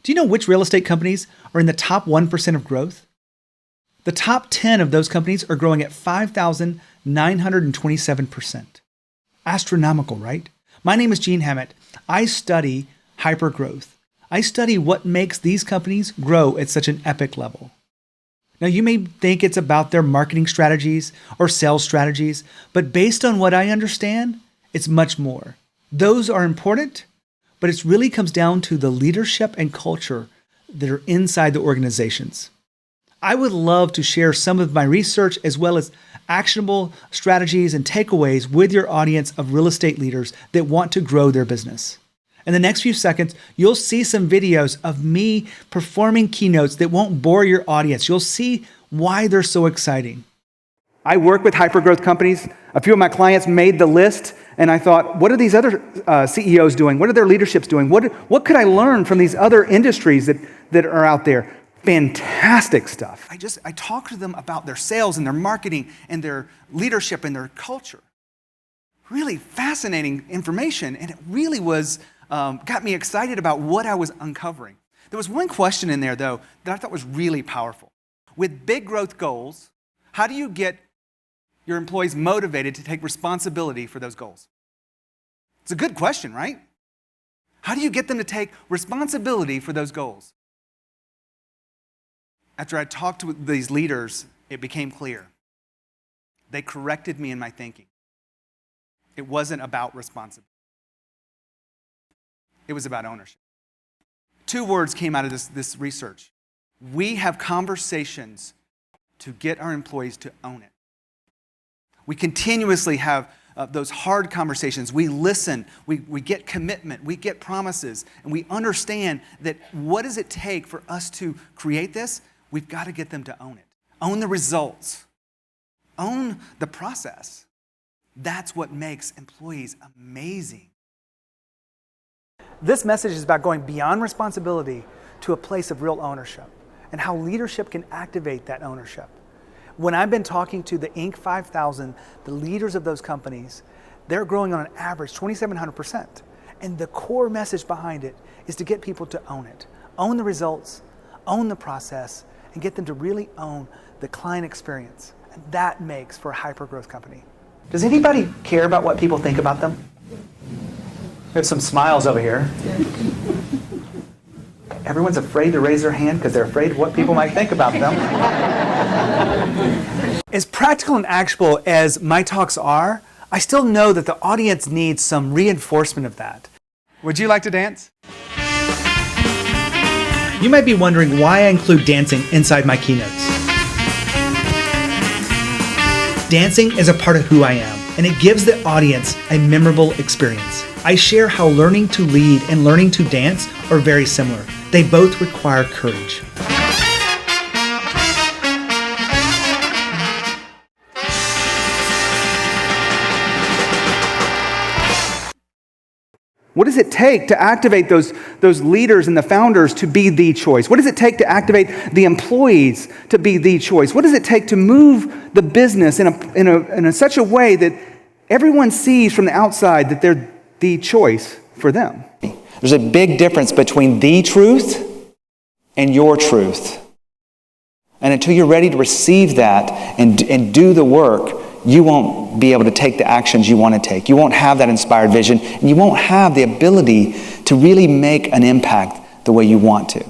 Do you know which real estate companies are in the top 1% of growth? The top 10 of those companies are growing at 5,927%. Astronomical, right? My name is Gene Hammett. I study hypergrowth. I study what makes these companies grow at such an epic level. Now, you may think it's about their marketing strategies or sales strategies, but based on what I understand, it's much more. Those are important, but it really comes down to the leadership and culture that are inside the organizations. I would love to share some of my research as well as actionable strategies and takeaways with your audience of real estate leaders that want to grow their business. In the next few seconds, you'll see some videos of me performing keynotes that won't bore your audience. You'll see why they're so exciting. I work with hypergrowth companies. A few of my clients made the list, and I thought, what are these other CEOs doing? What are their leaderships doing? What could I learn from these other industries that are out there? Fantastic stuff. I talk to them about their sales and their marketing and their leadership and their culture. Really fascinating information, and it really was got me excited about what I was uncovering. There was one question in there, though, that I thought was really powerful. With big growth goals, how do you get your employees motivated to take responsibility for those goals? It's a good question, right? How do you get them to take responsibility for those goals? After I talked with these leaders, it became clear. They corrected me in my thinking. It wasn't about responsibility. It was about ownership. Two words came out of this research. We have conversations to get our employees to own it. We continuously have those hard conversations. We listen, we get commitment, we get promises, and we understand that what does it take for us to create this? We've got to get them to own it. Own the results. Own the process. That's what makes employees amazing. This message is about going beyond responsibility to a place of real ownership and how leadership can activate that ownership. When I've been talking to the Inc. 5000, the leaders of those companies, they're growing on an average 2,700%. And the core message behind it is to get people to own it. Own the results, own the process, and get them to really own the client experience. And that makes for a hyper-growth company. Does anybody care about what people think about them? We have some smiles over here. Everyone's afraid to raise their hand because they're afraid what people might think about them. As practical and actionable as my talks are, I still know that the audience needs some reinforcement of that. Would you like to dance? You might be wondering why I include dancing inside my keynotes. Dancing is a part of who I am, and it gives the audience a memorable experience. I share how learning to lead and learning to dance are very similar. They both require courage. What does it take to activate those leaders and the founders to be the choice? What does it take to activate the employees to be the choice? What does it take to move the business in such a way that everyone sees from the outside that they're the choice for them? There's a big difference between the truth and your truth. And until you're ready to receive that and do the work, you won't be able to take the actions you want to take. You won't have that inspired vision, and you won't have the ability to really make an impact the way you want to.